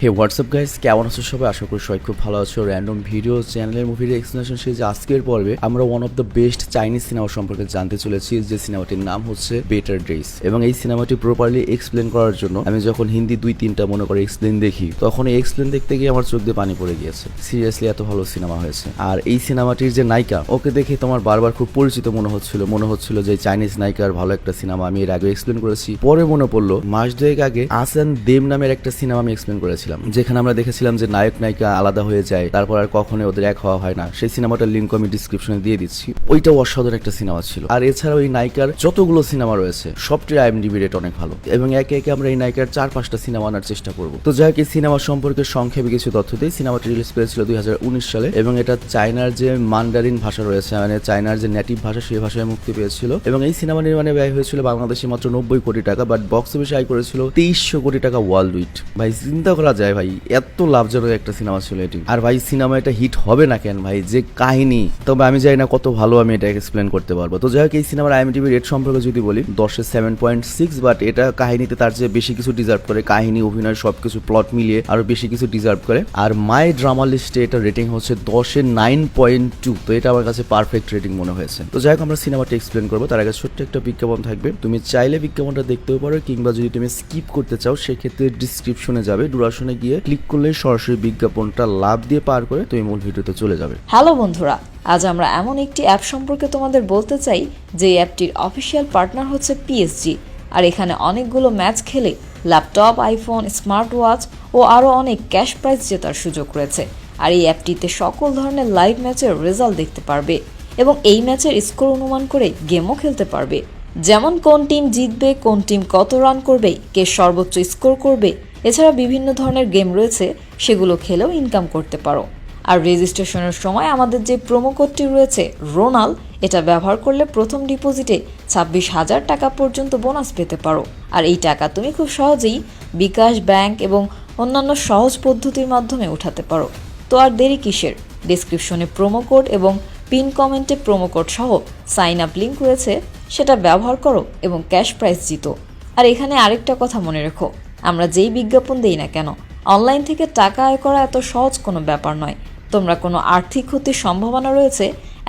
হে WhatsApp guys, কেমন আছো সবাই? আশা করি সবাই খুব ভালো আছো। র্যান্ডম ভিডিও চ্যানেলের মুভির এক্সপ্লেনেশন সিরিজে আজকের পর্বে আমরা one of the best Chinese cinema সম্পর্কে জানতে চলেছি, যে সিনেমাটির নাম হচ্ছে বেটার ডেজ। এবং এই সিনেমাটি প্রপারলি এক্সপ্লেন করার জন্য আমি যখন হিন্দি 2-3টা মনে করে এক্সপ্লেন দেখি, তখন এই এক্সপ্লেন দেখতে গিয়ে আমার চোখ দিয়ে পানি পড়ে গিয়েছে। সিরিয়াসলি এত ভালো সিনেমা হয়েছে। আর এই সিনেমাটির যে নায়িকা, ওকে দেখে তোমার বারবার খুব পরিচিত মনে হচ্ছিল যে চাইনিজ নায়িকার ভালো একটা সিনেমা। আমি এর আগে এক্সপ্লেন করেছি, পরে মনে পড়লো মাস দুয়েক আগে আসান দেব নামের একটা সিনেমা আমি এক্সপ্লেন করেছিলাম, যেখানে আমরা দেখেছিলাম যে নায়ক নায়িকা আলাদা হয়ে যায়, তারপর আর কখনো ওদের এক হওয়া হয় না। সেই সিনেমাটার লিঙ্ক আমি ডিসক্রিপশনে দিয়ে দিচ্ছি। ওইটাও অসাধারণ একটা সিনেমা ছিল। আর এছাড়াও এই নায়িকার যতগুলো সিনেমা রয়েছে সবটির IMDb রেট অনেক ভালো, এবং একে একে আমরা এই নায়িকার 4-5টা সিনেমা আনার চেষ্টা করবো। তো যাই হোক, এই সিনেমা সম্পর্কে সংক্ষেপে কিছু তথ্য দিই। সিনেমাটি রিলিজ পেয়েছিল 2019 সালে, এবং এটা চায়নার যে মান্ডারিন ভাষা রয়েছে, মানে চায়নার যে নেটিভ ভাষা, সেই ভাষায় মুক্তি পেয়েছিল। এবং এই সিনেমা নির্মাণে ব্যয় হয়েছিল বাংলাদেশে মাত্র 90 কোটি টাকা, বাট বক্স অফিসে আয় করেছিল 2300 কোটি টাকা ওয়ার্ল্ড উইড। ভাই চিন্তা করা যায় ভাই, এত লাভজনক একটা সিনেমা ছিল এটি। আর ভাই সিনেমা এটা হিট হবে না কেন ভাই? যে কাহিনী, তবে আমি জানি না কত ভালো আমি এটা এক্সপ্লেন করতে পারবো। তো যাই হোক, এই সিনেমার IMDb রেট সম্পর্কে যদি বলি, 10-এ 7.6, বাট এটা কাহিনীতে তার চেয়ে বেশি কিছু ডিজার্ভ করে। কাহিনী, অভিনয় সবকিছু প্লট মিলিয়ে আরো বেশি কিছু ডিজার্ভ করে। আর মাই ড্রামা লিস্টে এটা রেটিং হচ্ছে 10-এ 9.2। তো এটা আমার কাছে পারফেক্ট রেটিং মনে হয়েছে। তো যাই হোক, আমরা সিনেমাটি এক্সপ্লেন করবো। তার আগে ছোট্ট একটা বিজ্ঞাপন থাকবে। তুমি চাইলে বিজ্ঞাপনটা দেখতেও পারো, কিংবা যদি তুমি স্কিপ করতে চাও সেক্ষেত্রে ডিসক্রিপশনে যাবে, ডুরাশনে গিয়ে ক্লিক করলে সরাসরি বিজ্ঞাপনটা লাভ দিয়ে পার করে তুমি মূল ভিডিওতে চলে যাবে। হ্যালো বন্ধুরা, আজ আমরা এমন একটি অ্যাপ সম্পর্কে তোমাদের বলতে চাই যে অ্যাপটির অফিসিয়াল পার্টনার হচ্ছে PSG। আর এখানে অনেকগুলো ম্যাচ খেলে ল্যাপটপ, আইফোন, স্মার্ট ওয়াচ ও আরও অনেক ক্যাশ প্রাইজ জেতার সুযোগ রয়েছে। আর এই অ্যাপটিতে সকল ধরনের লাইভ ম্যাচের রেজাল্ট দেখতে পারবে, এবং এই ম্যাচের স্কোর অনুমান করে গেমও খেলতে পারবে। যেমন কোন টিম জিতবে, কোন টিম কত রান করবে, কে সর্বোচ্চ স্কোর করবে। এছাড়া বিভিন্ন ধরনের গেম রয়েছে, সেগুলো খেলেও ইনকাম করতে পারো। আর রেজিস্ট্রেশনের সময় আমাদের যে প্রোমো কোডটি রয়েছে রোনাল, এটা ব্যবহার করলে প্রথম ডিপোজিটে 26,000 টাকা পর্যন্ত বোনাস পেতে পারো। আর এই টাকা তুমি খুব সহজেই বিকাশ, ব্যাংক এবং অন্যান্য সহজ পদ্ধতির মাধ্যমে উঠাতে পারো। তো আর দেরি কিসের? ডেসক্রিপশনে প্রোমো কোড এবং পিন কমেন্টে প্রোমো কোড সহ সাইন আপ লিঙ্ক রয়েছে, সেটা ব্যবহার করো এবং ক্যাশ প্রাইজ জিতো। আর এখানে আরেকটা কথা মনে রেখো, আমরা যেই বিজ্ঞাপন দেই না কেন, অনলাইন থেকে টাকা আয় করা এত সহজ কোনো ব্যাপার নয়। তোমরা কোনো আর্থিক ক্ষতির সম্ভাবনা রয়েছে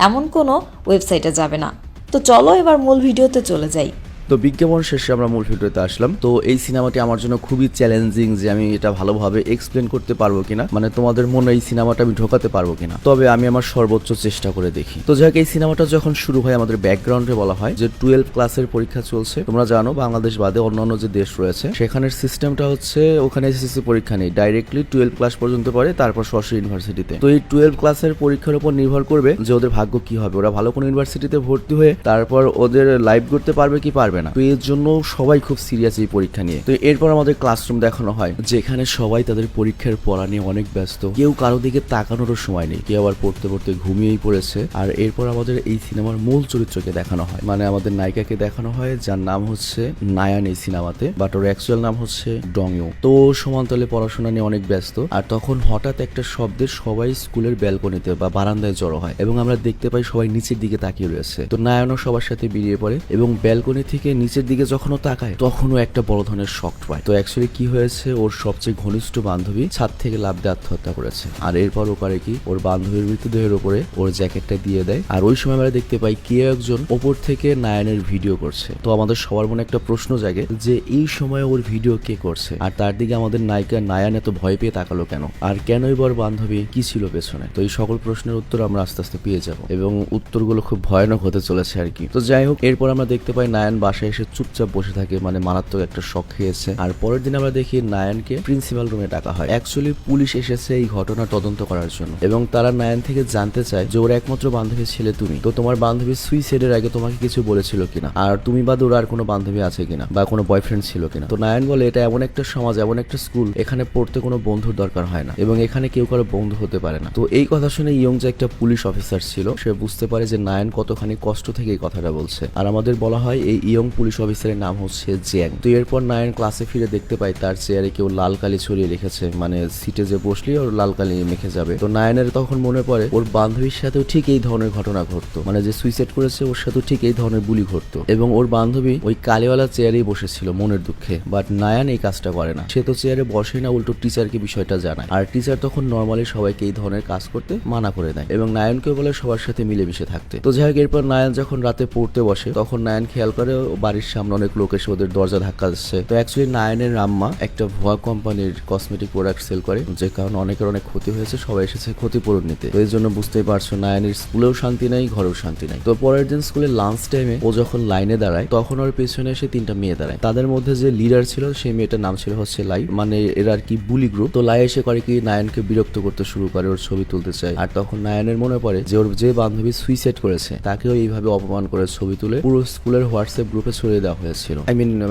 এমন কোনো ওয়েবসাইটে যাবে না। তো চলো এবার মূল ভিডিওতে চলে যাই। তো বিজ্ঞাপন শেষে আমরা মূল ভিডিওতে আসলাম। তো এই সিনেমাটি আমার জন্য খুবই চ্যালেঞ্জিং, যে আমি এটা ভালোভাবে এক্সপ্লেন করতে পারবো কিনা, মানে তোমাদের মনে এই সিনেমাটা আমি ঢোকাতে পারবো কিনা। তবে আমি আমার সর্বোচ্চ চেষ্টা করে দেখি। তো যাক, এই সিনেমাটা যখন শুরু হয় আমাদের ব্যাকগ্রাউন্ডে বলা হয় যে 12 ক্লাসের পরীক্ষা চলছে। তোমরা জানো বাংলাদেশ বাদে অন্যান্য যে দেশ রয়েছে সেখানের সিস্টেমটা হচ্ছে, ওখানে SSC পরীক্ষা নেই, ডাইরেক্টলি 12 ক্লাস পর্যন্ত পড়ে, তারপর সরাসরি ইউনিভার্সিটিতে। তো এই 12 ক্লাসের পরীক্ষার উপর নির্ভর করবে যে ওদের ভাগ্য কি হবে, ওরা ভালো কোনো ইউনিভার্সিটিতে ভর্তি হয়ে তারপর ওদের লাইভ করতে পারবে কি পারবে না। তো এর জন্য সবাই খুব সিরিয়াস এই পরীক্ষা নিয়ে। তো এরপর আমাদের ক্লাসরুম দেখানো হয়, যেখানে সবাই তাদের পরীক্ষার পড়া নিয়ে অনেক ব্যস্ত, কেউ কারো দিকে তাকানোরও সময় নেই, কেউ আবার পড়তে পড়তে ঘুমিয়েই পড়েছে। আর এরপর আমাদের এই সিনেমার মূল চরিত্রকে দেখানো হয়, মানে আমাদের নায়িকাকে দেখানো হয়, যার নাম হচ্ছে নায়ান এই সিনেমাতে, বাট ওর অ্যাকচুয়াল নাম হচ্ছে ডংইউ। তো সমান্তরালে পড়াশোনা নিয়ে অনেক ব্যস্ত। আর তখন হঠাৎ একটা শব্দে সবাই স্কুলের ব্যালকনিতে বা বারান্দায় জড়ো হয়, এবং আমরা দেখতে পাই সবাই নিচের দিকে তাকিয়ে রয়েছে। তো নায়ানও সবার সাথে বেরিয়ে পড়ে, এবং ব্যালকনি থেকে নিচের দিকে যখনও তাকায় তখনও একটা বড় ধরনের শক পায়। তো অ্যাকচুয়ালি কি হয়েছে, ওর সবচেয়ে ঘনিষ্ঠ বান্ধবী ছাদ থেকে লাফ দিয়ে আত্মহত্যা করেছে। আর এরপর ও করে কি, ওর বান্ধবীর মৃতদেহের উপরে ওর জ্যাকেটটা দিয়ে দেয়। আর ওই সময় আমরা দেখতে পাই কে একজন ওপর থেকে নায়ানের ভিডিও করছে। তো আমাদের সবার মনে একটা প্রশ্ন জাগে যে এই সময় ওর ভিডিও কে করছে, আর তার দিকে আমাদের নায়িকা নায়ান এত ভয় পেয়ে তাকালো কেন, আর কেনই বর বান্ধবী কি ছিল পেছনে। তো এই সকল প্রশ্নের উত্তর আমরা আস্তে আস্তে পেয়ে যাব, এবং উত্তরগুলো খুব ভয়ানক হতে চলেছে আর কি। তো যাই হোক, এরপর আমরা দেখতে পাই নায়ান বাসায় এসে চুপচাপ বসে থাকে, মানে মারাত্মক একটা শক খেয়েছে। আর পরের দিন আমরা দেখি নায়ানকে প্রিন্সিপাল রুমে ডাকা হয়। অ্যাকচুয়ালি পুলিশ এসেছে এই ঘটনা তদন্ত করার জন্য, এবং তারা নায়ান থেকে জানতে চায় যে ওর একমাত্র বান্ধবী ছেলে তুমি, তো তোমার বান্ধবী সুইসাইডের আগে তোমাকে কিছু বলেছিল কিনা, আর তুমি বাদে ওর আর কোনো বান্ধবী আছে কিনা, বা কোনো বয়ফ্রেন্ড ছিল কিনা। তো নায়ান বলে এটা এমন একটা সমাজ, এমন একটা স্কুল, এখানে পড়তে কোনো বন্ধুর দরকার হয় না, এবং এখানে কেউ কারো বন্ধু হতে পারে না। তো এই কথা শুনে ইয়ং যে একটা পুলিশ অফিসার ছিল, সে বুঝতে পারে যে নায়ান কতখানি কষ্ট থেকে এই কথাটা বলছে। আর আমাদের বলা হয় এই ইয়ং এবং পুলিশ অফিসারের নাম হচ্ছে জ্যাং। তো এরপর নায়ান ক্লাসে ফিরে দেখতে পায় তার চেয়ারে কেউ লাল কালি ছড়িয়ে রেখেছে, মানে সিটে যে বসলি ওর লাল কালি মেখে যাবে। তো নায়ানের তখন মনে পড়ে ওর বান্ধবীর সাথেও ঠিক এই ধরনের ঘটনা ঘটতো, মানে যে সুইসাইড করেছে ওর সাথেও ঠিক এই ধরনের বুলি ঘটতো, এবং ওর বান্ধবী ওই কালিওয়ালা চেয়ারেই বসেছিল মনের দুঃখে। বাট নায়ান এই কাজটা করে না, সে তো চেয়ারে বসে না, উল্টো টিচারকে বিষয়টা জানায়। আর টিচার তখন নর্মালি সবাইকে এই ধরনের কাজ করতে মানা করে দেয় এবং নায়ানকেও বলে সবার সাথে মিলেমিশে থাকতে। তো যাই হোক, এরপর নায়ান যখন রাতে পড়তে বসে তখন নায়ান খেয়াল করে বাড়ির সামনে অনেক লোক এসে ওদের দরজা ধাক্কা দিচ্ছে। তো অ্যাকচুয়ালি নায়ানের আম্মা একটা ভুয়া কোম্পানির কসমেটিক প্রোডাক্ট সেল করে, যে কারণে অনেকের অনেক ক্ষতি হয়েছে, সবাই এসেছে ক্ষতিপূরণ নিতে। তো এই জন্য বুঝতেই পারছো নায়ানের স্কুলেও শান্তি নাই, ঘরেও শান্তি নাই। তো পরের দিন স্কুলে লাঞ্চ টাইমে ও যখন লাইনে দাঁড়ায় তখন ওর পেছনে এসে 3টা মেয়ে দাঁড়ায়। তাদের মধ্যে যে লিডার ছিল সেই মেয়েটার নাম ছিল হচ্ছে লাই, মানে এরা আর কি বুলি গ্রুপ। তো লাই এসে করে কি নায়ানকে বিরক্ত করতে শুরু করে, ওর ছবি তুলতে চায়। আর তখন নায়ানের মনে পড়ে যে ওর যে বান্ধবী সুইসাইড করেছে তাকেও এইভাবে অপমান করে ছবি তুলে পুরো স্কুলের হোয়াটসঅ্যাপ গ্রুপে ছড়িয়ে দেওয়া হয়েছিল,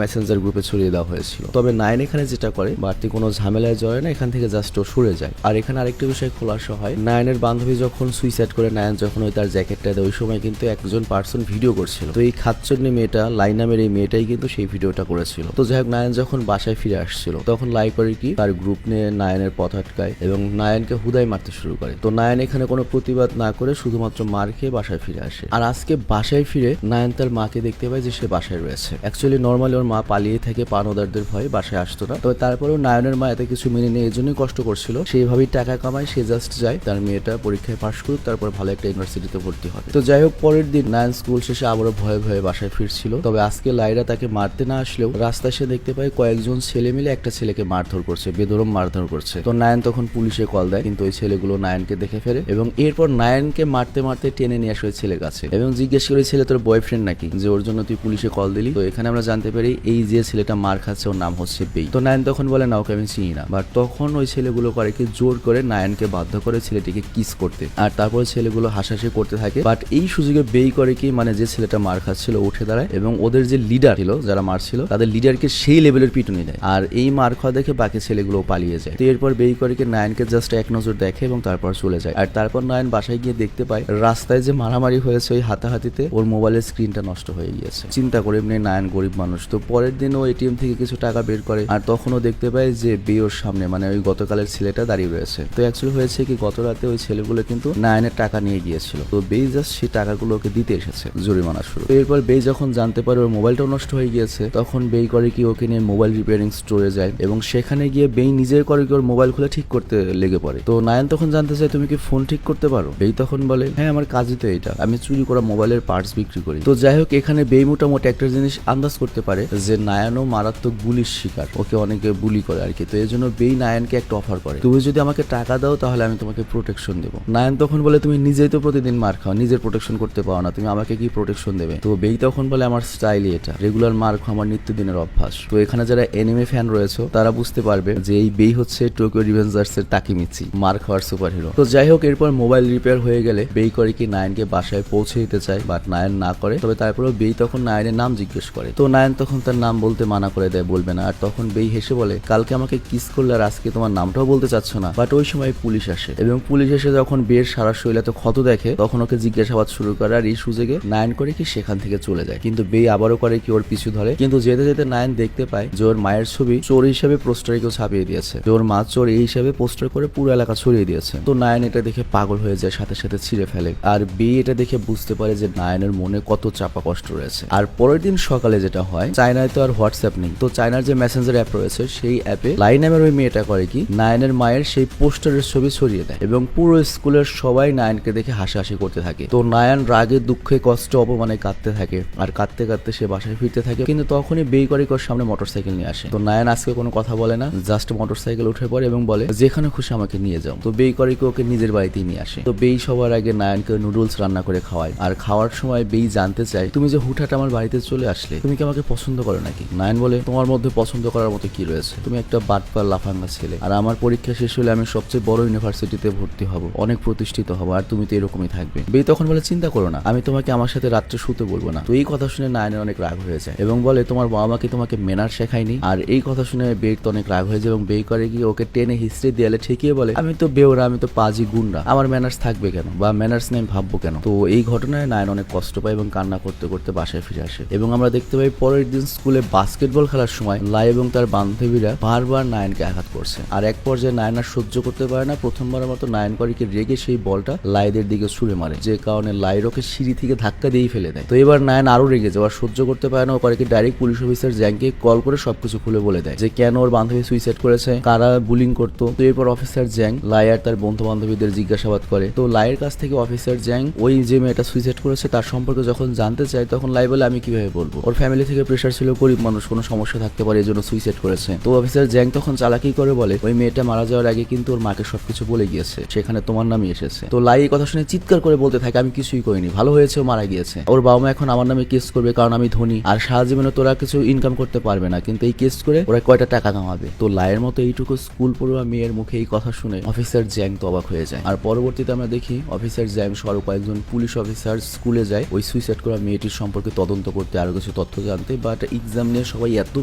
মেসেঞ্জার গ্রুপে ছড়িয়ে দেওয়া হয়েছিল। তবে নায়ান এখানে যেটা করে বাড়তি কোনো ঝামেলায় জড়ায় না, এখান থেকে জাস্ট ও সরে যায়। আর এখানে আরেকটা বিষয় খোলাসা হয়, নায়ানের বান্ধবী যখন সুইসাইড করে নায়ান যখন ওই তার জ্যাকেটটা দেয় ওই সময় কিন্তু একজন পার্সন ভিডিও করছিল। তো এই খাচ্চন্নি মেয়েটা লাই নামের এই মেয়েটাই কিন্তু সেই ভিডিওটা করেছিল। তো যাই হোক, নায়ান যখন বাসায় ফিরে আসছিল তখন লাই করে কি তার গ্রুপ নিয়ে নায়ানের পথ আটকায় এবং নায়ানকে হুদাই মারতে শুরু করে। তো নায়ান এখানে কোনো প্রতিবাদ না করে শুধুমাত্র মার খেয়ে বাসায় ফিরে আসে। আর আজকে বাসায় ফিরে নায়ান তার মাকে দেখতে পায় যে সে বাসায় রয়েছে। অ্যাকচুয়ালি নর্মালি ওর মা পালিয়ে থেকে পানদারদের ভয়ে বাসায় আসতো না, তবে তারপরেও নায়ানের মা এতে কিছু মেনে নিয়ে এই জন্যই কষ্ট করছিল, সেইভাবেই টাকা কামায়, সে জাস্ট যায় তার মেয়েটা পরীক্ষায় পাশ করুক, তারপর ভালো একটা ইউনিভার্সিটিতে ভর্তি হবে। তো যাই হোক, পরের দিন নায়ান স্কুল শেষে আবারও ভয়ে ভয়ে বাসায় ফিরছিল। তবে আজকে লাইরা তাকে মারতে না আসলেও রাস্তায় সে দেখতে পায় কয়েকজন ছেলে মিলে একটা ছেলেকে মারধর করছে, বেদরম মারধর করছে। তো নায়ান তখন পুলিশে কল দেয়, কিন্তু ওই ছেলেগুলো নায়ানকে দেখে ফেলে এবং এরপর নায়ানকে মারতে মারতে টেনে নিয়ে আসে ওই ছেলের কাছে এবং জিজ্ঞেস করে ছেলে তোর বয়ফ্রেন্ড নাকি, যে ওর জন্য তুই পুলিশে কল দিলি। তো এখানে আমরা জানতে পারি এই যে ছেলেটা মার খাচ্ছে ওর নাম হচ্ছে বেই। তো নায়ান তখন বলে না, ওকে আমি চিনি না। বাট তখন ওই ছেলেগুলো করে কি জোর করে নায়ানকে বাধ্য করে ছেলেটিকে কিস করতে, আর তারপর ছেলেগুলো হাসাহাসি করতে থাকে। বাট এই সুযোগে বেই করে কি, মানে যে ছেলেটা মার খাচ্ছিল উঠে দাঁড়ায় এবং ওদের যে লিডার ছিল যারা মারছিল তাদের লিডারকে সেই লেভেলের পিটুনি দেয়। আর এই মার খাওয়া দেখে বাকি ছেলেগুলো পালিয়ে যায়। তো এরপর বেই করে কি নায়ানকে জাস্ট এক নজর দেখে এবং তারপর চলে যায়। আর তারপর নায়ান বাসায় গিয়ে দেখতে পায় রাস্তায় যে মারামারি হয়েছে ওই হাতাহাতিতে ওর মোবাইলের স্ক্রিনটা নষ্ট হয়ে গিয়েছে। চিন্তা করে এমনি নায়ান গরিব মানুষ। তো পরের দিন ও এটিএম থেকে কিছু টাকা বের করে আর তখনও দেখতে পায় যে বে ওর সামনে, মানে ওই গতকালের ছেলেটা দাঁড়িয়ে রয়েছে। তো অ্যাকচুয়ালি হয়েছে কি, গত রাতে ওই ছেলেগুলো কিন্তু নায়ানের টাকা নিয়ে গিয়েছিল। তো বে জাস্ট সেই টাকাগুলো ওকে দিতে এসেছে জরিমানা শুরু। তো এরপর বে যখন জানতে পারে ওর মোবাইলটাও নষ্ট হয়ে গিয়েছে তখন বে করে কি ওকে নিয়ে মোবাইল রিপেয়ারিং স্টোরে যায় এবং সেখানে গিয়ে বে নিজের করে কি ওর মোবাইল খুলে ঠিক করতে লেগে পড়ে। তো নায়ান তখন জানতে চায় তুমি কি ফোন ঠিক করতে পারো? বে তখন বলে হ্যাঁ, আমার কাজই তো এটা, আমি চুরি করা মোবাইলের পার্টস বিক্রি করি। তো যাই হোক, এখানে বে মোটামুটি একটা জিনিস আন্দাজ করতে পারে যে নায়ানও মারাত্মক বুলির শিকার, ওকে অনেকে বুলি করে আর কি। তো এই জন্য বেই নায়ানকে একটা অফার করে, তুমি যদি আমাকে টাকা দাও তাহলে আমি তোমাকে প্রোটেকশন দেবো। নায়ান তখন বলে তুমি নিজেই তো প্রতিদিন মার খাও, নিজের প্রোটেকশন করতে পারো না, তুমি আমাকে কি প্রোটেকশন দেবে? তো বেই তখন বলে আমার স্টাইলই এটা, রেগুলার মার খাওয়া আমার নিত্যদিনের অভ্যাস। তো এখানে যারা এনিমে ফ্যান রয়েছে তারা বুঝতে পারবে যে এই বেই হচ্ছে টোকিও রিভেঞ্জার্স এর তাকিমিচি, মার খাওয়ার সুপার হিরো। তো যাই হোক, এরপর মোবাইল রিপেয়ার হয়ে গেলে বেই করে কি নায়ানকে বাসায় পৌঁছে দিতে চায়, বাট নায়ান না করে। তবে তারপরেও বেই তখন নায়ানের নাম জিজ্ঞেস করে। তো নায়ান তখন তার নাম বলতে মানা করে দেয়, বলবে না। আর তখন বেই হেসে বলে কালকে আমাকে কিস করলে আর আজকে তোমার নামটাও বলতে চাচ্ছ না। বাট ওই সময় পুলিশ আসে এবং পুলিশ এসে যখন বের সারা শরীরে ক্ষত দেখে তখন ওকে জিজ্ঞাসাবাদ শুরু করে। আর এই সুযোগে নায়ান করে কি সেখান থেকে চলে যায়, কিন্তু বেই আবারও করে কি ওর পিছু ধরে। কিন্তু যেতে যেতে নায়ান দেখতে পায় যে ওর মায়ের ছবি চোর হিসেবে পোস্টারে কেউ ছাপিয়ে দিয়েছে, যে ওর মা চোর এই হিসেবে পোস্টার করে পুরো এলাকা ছড়িয়ে দিয়েছে। তো নায়ান এটা দেখে পাগল হয়ে যায়, সাথে সাথে ছিঁড়ে ফেলে। আর বেই এটা দেখে বুঝতে পারে যে নায়ানের মনে কত চাপা কষ্ট রয়েছে। আর পরের দিন সকালে যেটা হয়, চায়নায় তো আর হোয়াটসঅ্যাপ নেই। তো চায়নার যে মেসেঞ্জার অ্যাপ রয়েছে সেই অ্যাপে লাই নামের ওই মেয়েটা করে কি নায়ানের মায়ের সেই পোস্টারের ছবি ছড়িয়ে দেয় এবং পুরো স্কুলের সবাই নায়ানকে দেখে হাসাহাসি করতে থাকে। তো নায়ান রাগে দুঃখে কষ্টে অপমানে কাঁদতে থাকে আর কাঁদতে কাঁদতে সে বাসায় ফিরতে থাকে। কিন্তু তখনই বেই করে ওর সামনে মোটরসাইকেল নিয়ে আসে। তো নায়ান আজকে কোনো কথা বলে না, জাস্ট মোটরসাইকেল উঠে পড়ে এবং বলে যেখানে খুশি আমাকে নিয়ে যাও। তো বেই করে ওকে নিজের বাড়িতেই নিয়ে আসে। তো বেই সবার আগে নায়ানকে নুডলস রান্না করে খাওয়ায়। আর খাওয়ার সময় বেই জানতে চায় তুমি যে হুটহাট আমার বাড়িতে চলে আসলে, তুমি কি আমাকে পছন্দ করো নাকি? নায়ান বলে তোমার মধ্যে পছন্দ করার মতো কি রয়েছে, তুমি একটা বাটপার লাফাঙ্গা ছেলে, আর আমার পরীক্ষা শেষ হলে আমি সবচেয়ে বড় ইউনিভার্সিটিতে ভর্তি হব, অনেক প্রতিষ্ঠিত হব, আর তুমি তো এরকমই থাকবে। বেই তখন বলে চিন্তা করো না, আমি তোমাকে আমার সাথে রাত্রে শুতে বলবো না। তো এই কথা শুনে নায়ানের অনেক রাগ হয়ে যায় এবং বলে তোমার বাবা মাকে তোমাকে মেনার শেখায়নি। আর এই কথা শুনে বেই তো অনেক রাগ হয়ে যায় এবং বেই করে গিয়ে ওকে টেনে হিস্ট্রি দেয়ালে ঠেকিয়ে বলে আমি তো বেওরা, আমি তো পাজি গুন্ডা, আমার ম্যানার্স থাকবে কেন বা ম্যানার্স নেই ভাববো কেন? তো এই ঘটনায় নায়ান অনেক কষ্ট পায় এবং কান্না করতে করতে বাসায় ফিরে আসে। এবং আমরা দেখতে পাই পরের দিন স্কুলে বাস্কেটবল খেলার সময় লাই এবং তার বান্ধবীরা বারবার নায়নকে আঘাত করছে। আর এক পর্যায়ে নায়ন আর সহ্য করতে পারে না, প্রথমবারের মতো নায়ন করিকে রেগে সেই বলটা লাইদের দিকে ছুড়ে মারে, যে কারণে লাইর ওকে সিঁড়ি থেকে ধাক্কা দিয়েই ফেলে দেয়। তো এবার নায়ন আরো রেগে যায়, আর সহ্য করতে পারে না, ও করিকে ডাইরেক্ট পুলিশ অফিসার জ্যাংকে কল করে সবকিছু খুলে বলে দেয় যে কেন ওর বান্ধবী সুইসাইড করেছে, কারা বুলিং করতো। তো এরপর অফিসার জ্যাং লাই আর তার বন্ধু বান্ধবীদের জিজ্ঞাসাবাদ করে। তো লাইয়ের কাছ থেকে অফিসার জ্যাং ওই যে মেয়েটা সুইসাইড করেছে তার সম্পর্কে যখন জানতে চায়, তখন লাই বলে আমি কিভাবে বলবো, ওর ফ্যামিলি থেকে প্রেশার ছিল, গরিব মানুষ, কোনো সমস্যা থাকতে পারে, এই জন্য সুইসাইড করেছে। তো অফিসার জ্যাং তখন চালাকি করে বলে ওই মেয়েটা মারা যাওয়ার আগে কিন্তু ওর মাকে সবকিছু বলে গিয়েছে, সেখানে তোমার নামই এসেছে। তো লাই এই কথা শুনে চিৎকার করে বলতে থাকে আমি কিছুই করিনি, ভালো হয়েছে ও মারা গিয়েছে, ওর বাবা মা এখন আমার নামে কেস করবে কারণ আমি ধনী, আর সারা জীবনে তোরা কিছু ইনকাম করতে পারবে না, কিন্তু এই কেস করে ওরা কয়টা টাকা কামাবে। তো লাইয়ের মতো এইটুকু স্কুল পড়ুয়া মেয়ের মুখে এই কথা শুনে অফিসার জ্যাং তো অবাক হয়ে যায়। আর পরবর্তীতে আমরা দেখি অফিসার জ্যাং সহ কয়েকজন পুলিশ অফিসার স্কুলে যায় ওই সুইসাইড করা মেয়েটির সম্পর্কে তদন্ত করতে, আরো কিছু তথ্য জানতে। বাট এক্সাম নিয়ে সবাই এত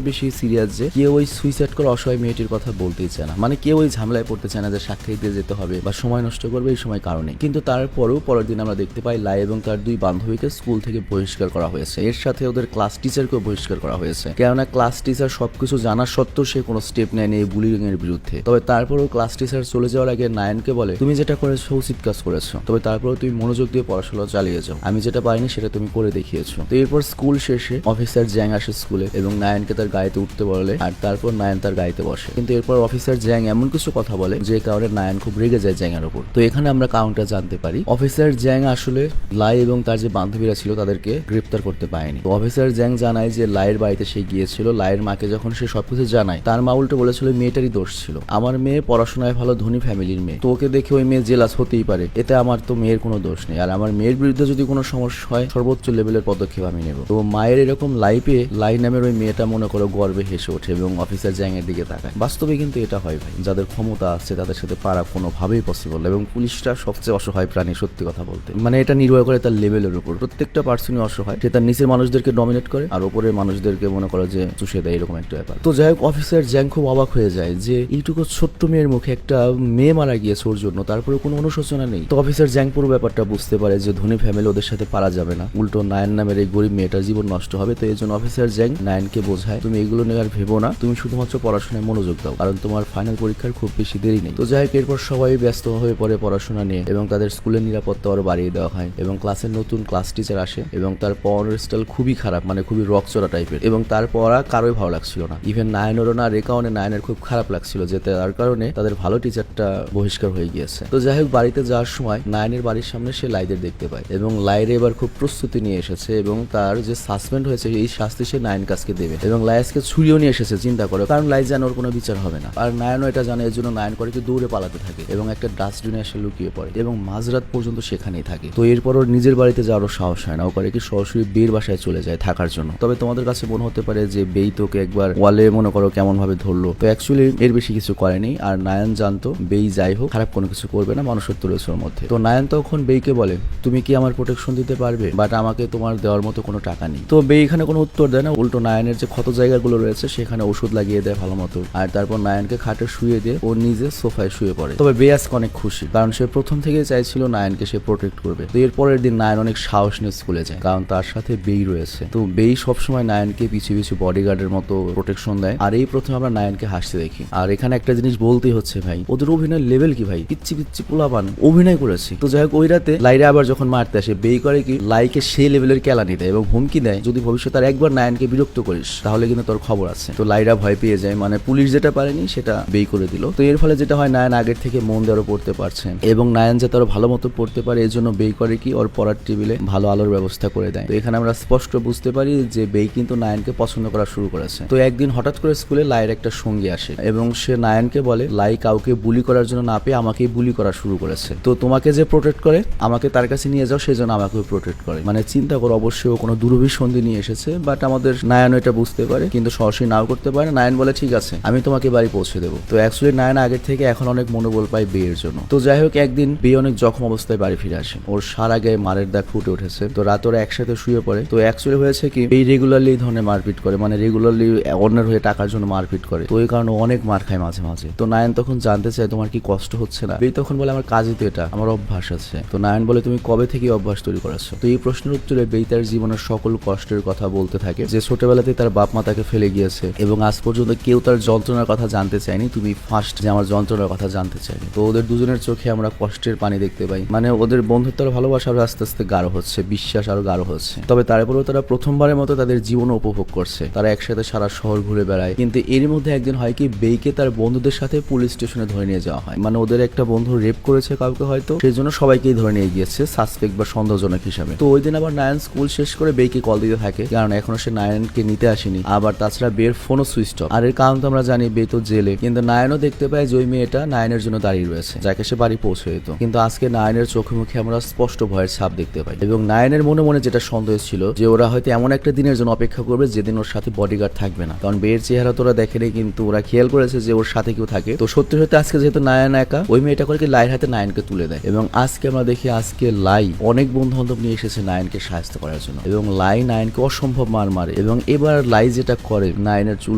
বেশি সিরিয়াস যে কেউ ওই সুইসাইড করা অসহায় মেয়েটির কথা বলতেই চায় না, মানে কেউ ওই ঝামেলায় পড়তে চায় না যে সাক্ষী দিয়ে যেতে হবে বা সময় নষ্ট করবে এই সময় কারণে। কিন্তু তারপরেও পরের দিন আমরা দেখতে পাই লাই এবং তার দুই বান্ধবীকে স্কুল থেকে বহিষ্কার করা হয়েছে, এর সাথে ওদের ক্লাস টিচারকেও বহিষ্কার করা হয়েছে, কেননা ক্লাস টিচার সবকিছু জানার সত্ত্বেও সে কোনো স্টেপ নেয়নি এই বুলিং এর বিরুদ্ধে। তবে তারপরেও ক্লাস টিচার চলে যাওয়ার আগে নায়নকে বলে তুমি যেটা করেছো উচিত কাজ করেছো, তবে তারপরেও তুমি মনোযোগ দিয়ে পড়াশোনা চালিয়ে যাও, আমি যেটা পারিনি সেটা তুমি করে দেখিয়েছো। তো এরপর স্কুল শেষে অফিসার জ্যাং আসে স্কুলে এবং নায়নকে তার গাড়িতে উঠতে বলে, আর তারপর নায়ন তার গাড়িতে বসে। কিন্তু এরপর অফিসার জ্যাং এমন কিছু কথা বলে যে কারণে নায়ন খুব রেগে যায় জ্যাং এর উপর। তো এখানে আমরা কাউন্টার জানতে পারি অফিসার জ্যাং আসলে লাই এবং তার যে বান্ধবীরা ছিল তাদেরকে গ্রেপ্তার করতে পারেনি। তো অফিসার জ্যাং জানায় যে লাইয়ের বাড়িতে সে গিয়েছিল, লাইয়ের মাকে যখন সে সবকিছু জানায় তার মা উল্টো বলেছিল মেয়েটারই দোষ ছিল, আমার মেয়ে পড়াশোনায় ভালো ধনী ফ্যামিলির মেয়ে, তো ওকে দেখে ওই মেয়ে জেলাস হতেই পারে, এতে আমার তো মেয়ের কোনো দোষ নেই, আর আমার মেয়ের বিরুদ্ধে যদি কোনো সমস্যা হয় সর্বোচ্চ লেভেলের পদক্ষেপ আমি নেব। তো মায়ের এরকম লাইফে লাই নামের ওই মেয়েটা মনে করো গর্বে হেসে ওঠে এবং অফিসার জ্যাং এর দিকে তাকায়। বাস্তবে কিন্তু এটা হয় ভাই, যাদের ক্ষমতা আছে তাদের সাথে পারা কোনোভাবেই পসিবল, এবং পুলিশটা সবচেয়ে অসহায় প্রাণী সত্যি কথা বলতে, মানে এটা নির্ভর করে তার লেভেলের উপর, প্রত্যেকটা পার্সনই অসহায়, সে তার নিচের মানুষদেরকে ডমিনেট করে আর উপরের মানুষদেরকে মনে করো যে চুষে দেয়, এরকম একটা ব্যাপার। তো যাই হোক অফিসার জ্যাং খুব অবাক হয়ে যায় যে এইটুকু ছোট্ট মেয়ের মুখে একটা মেয়ে মারা গিয়েছে ওর জন্য, তারপরে কোনো অনুশোচনা নেই। তো অফিসার জ্যাং পুরো ব্যাপারটা বুঝতে পারে যে ধনী ফ্যামিলি ওদের সাথে পারা যাবে না, উল্টো নায়ন নামের এই গরিব মেয়েটার জীবন নষ্ট হবে। তো এই জন্য অফিসার জ্যাং নায়নকে বোঝায় তুমি এগুলো নিয়ে আর ভেবো না, তুমি শুধুমাত্র পড়াশোনায় মনোযোগ দাও, কারণ তোমার ফাইনাল পরীক্ষার খুব বেশি দেরি নেই। তো যাই হোক এরপর সবাই ব্যস্ত হয়ে পড়ে পড়াশোনা নিয়ে এবং তাদের স্কুলের নিরাপত্তা আরো বাড়িয়ে দেওয়া হয় এবং ক্লাসের নতুন ক্লাস টিচার আসে এবং তার পড়ানোর স্টাইল খুবই খারাপ, মানে খুবই রকচড়া টাইপের, এবং তার পড়া কারোই ভালো লাগছিল না, ইভেন নায়নেরও না, রে কারণে নায়নের খুব খারাপ লাগছিল, যে তার কারণে তাদের ভালো টিচারটা বহিষ্কার হয়ে গিয়েছে। তো যাই হোক বাড়িতে যাওয়ার সময় নায়নের বাড়ির সামনে সে লাইদের দেখতে পায় এবং লাইরে এবার খুব প্রস্তুতি নিয়ে এসেছে এবং তার যে সাসপেন্ড হয়েছে এই শাস্তি সে নায়ন কাছকে দেবে এবং লায়াসকে ছুরিও নিয়ে এসেছে, চিন্তা করো, কারণ লাই জানে ওর কোনো বিচার হবে না, আর নায়নও এটা জানে, এর জন্য নায়ন করে দৌড়ে পালাতে থাকে এবং একটা ডাস্টবিনে এসে লুকিয়ে পড়ে এবং মাঝরাত পর্যন্ত সেখানেই থাকে। তো এরপর ওর নিজের বাড়িতে যাওয়ারও সাহস হয় না, ও করে কি সরাসরি বের বাসায় চলে যায় থাকার জন্য। তবে তোমাদের কাছে মনে হতে পারে যে বেই তোকে একবার ওয়ালে মনে করো কেমন ভাবে ধরলো, তো অ্যাকচুয়ালি এর বেশি কিছু করেনি, আর নায়ন জানতো বেই যাই হোক খারাপ কোনো কিছু করবে না, মানুষত্ব রয়েছে ওর মধ্যে। তো নায়ন তখন বেইকে বলে তুমি কি আমার প্রোটেকশন দিতে পারবে, বাট আমাকে তোমার দেওয়ার মতো কোনো টাকা নেই। তো বেই এখানে কোনো উত্তর দেয় না, উল্টো নায়নের যে ক্ষত জায়গাগুলো রয়েছে সেখানে ওষুধ লাগিয়ে দেয় ভালো মতো, আর তারপর নায়নকে খাটে শুয়ে দিয়ে ও নিজে সোফায় শুয়ে পড়ে। তবে বে আজকে অনেক খুশি, কারণ সে প্রথম থেকে চাইছিল নায়নকে সে প্রোটেক্ট করবে। তো এর পরের দিন নায়ন অনেক সাহস নিয়ে স্কুলে যায়, কারণ তার সাথে বেই রয়েছে। তো বেই সবসময় নায়নকে পিছু পিছু বডিগার্ডের মতো প্রোটেকশন দেয়, আর এই প্রথমে আমরা নায়নকে হাসতে দেখি। আর এখানে একটা জিনিস বলতেই হচ্ছে ভাই, ওদের অভিনয়ের লেভেল কি ভাই, পিচ্ছি পিচ্ছি পোলাপান অভিনয় করেছে। তো যাই হোক ওই রাতে লাইরা আবার যখন মারতে আসে বেই করে কি লাইকে সেই লেভেলের কেলানি দেয় এবং হুমকি দেয় যদি ভবিষ্যতে আর একবার নায়নকে বিরক্ত করিস তাহলে কিন্তু তোর খবর আছে। তো লাইরা ভয় পেয়ে যায়, মানে পুলিশ যেটা পারেনি সেটা বেই করে দিল। তো এর ফলে যেটা হয় নায়ন আগের থেকে মন দিয়ে আরো পড়তে পারছে এবং নায়ন যাতে আরো ভালো মতো পড়তে পারে এই জন্য বেই করে কি ওর পড়ার টেবিলে ভালো আলোর ব্যবস্থা করে দেয়। তো এখানে আমরা স্পষ্ট বুঝতে পারি যে বেই কিন্তু নায়নকে পছন্দ করা শুরু করেছে। তো একদিন হঠাৎ করে স্কুলে লাইয়ের একটা সঙ্গী আসে এবং সে নায়নকে বলে লাই কাউকে বুলি করার জন্য না পেয়ে আমাকেই বুলি করা শুরু করেছে, তো তোমাকে যে প্রোটেক্ট করে আমাকে তার কাছে নিয়ে যাও, সেই জন্য আমাকেও প্রোটেক্ট করে। মানে চিন্তা করো, অবশ্যই ও কোনো দুরভিসন্ধি নিয়ে এসেছে, বাট আমাদের নায়ন এটা বুঝতে পারে কিন্তু সরাসরি নাও করতে পারে না। নায়ন বলে ঠিক আছে আমি তোমাকে বাড়ি পৌঁছে দেবো। তো অ্যাকচুয়ালি নায়ন আগের থেকে এখন অনেক মনোবল পায় বিয়ের জন্য। তো যাই হোক একদিন বিয়ে অনেক জখম অবস্থায় বাড়ি ফিরে আসে, ওর সারা গায়ে মারের দাগ ফুটে উঠেছে। তো রাত ওরা একসাথে শুয়ে পড়ে। তো অ্যাকচুয়ালি হয়েছে কি এই রেগুলারলি এই ধরনের মারপিট করে, মানে রেগুলারলি অন্যের হয়ে টাকার জন্য মারপিট করে, তো এই কারণে অনেক মার খায় মাঝে মাঝে। তো নায়ন তখন জানতে চায় তোমার কি কষ্ট হচ্ছে না, বেই তখন বলে আমার কাজই তো এটা, আমার অভ্যাস আছে। তো নায়ন বলে তুমি কবে থেকে অভ্যাস তৈরি করেছো? তো এই প্রশ্নের উত্তরে বেই তার জীবনের সকল সকল কষ্টের কথা বলতে থাকে, যে ছোটবেলাতে তার বাপ মা তাকে ফেলে গিয়েছে এবং আজ পর্যন্ত কেউ তার যন্ত্রণার কথা জানতে চায়নি, তুমি ফার্স্ট যে আমার যন্ত্রণার কথা জানতে চাইনি। তো ওদের দুজনের চোখে আমরা কষ্টের পানি দেখতে পাই, মানে ওদের বন্ধুত্ব আর ভালোবাসা আরো আস্তে আস্তে গাঢ় হচ্ছে, বিশ্বাস আরো গাঢ় হচ্ছে। তবে তারপরেও তারা প্রথমবারের মতো তাদের জীবন উপভোগ করছে, তারা একসাথে সারা শহর ঘুরে বেড়ায়। কিন্তু এর মধ্যে একদিন হয় কি, বেইকে তার বন্ধুদের সাথে পুলিশ স্টেশনে ধরে নিয়ে যাওয়া হয়। মানে ওদের একটা বন্ধু রেপ করেছে কাউকে হয়তো, সেই জন্য সবাইকেই ধরে নিয়ে গিয়েছে সাসপেক্ট বা সন্দেহজনক হিসাবে। তো ওই দিন আবার নায়ান স্কুল শেষ করে বেইকে কল দিতে থাকে, কারণ এখনো সে নায়ানকে নিতে আসেনি। আবার তাছাড়া বের ফোনও সুইচ অফ। আর এর কারণ তো আমরা জানি, বে তো জেলে। কিন্তু নায়ানও দেখতে পায় যে ওই মেয়েটা নায়ানের জন্য দাঁড়িয়ে রয়েছে, যাকে সে বাড়ি পৌঁছে দিত। কিন্তু আজকে নায়ানের চোখে মুখে আমরা স্পষ্ট ভয়ের ছাপ দেখতে পাই, এবং নায়ানের মনে মনে যেটা সন্দেহ ছিল যে ওরা হয়তো এমন একটা দিনের জন্য অপেক্ষা করবে যেদিন ওর সাথে বডিগার্ড থাকবে না, কারণ বের চেহারা তোরা দেখেনি, কিন্তু ওরা খেয়াল করেছে যে ওর সাথে কেউ থাকে। তো সত্যি সত্যি আজকে যেহেতু নায়ান একা, ওই মেয়েটা করে কি লাইয়ের হাতে নায়ানকে তুলে দেয়। এবং আজকে আমরা দেখি আজকে লাই অনেক বন্ধু বান্ধব নিয়ে এসেছে নায়ানকে সাহায্য করার জন্য, এবং লাই নায়ানকে অসম্ভব মার মারে। এবং এবার লাই যেটা করে, নায়ানের চুল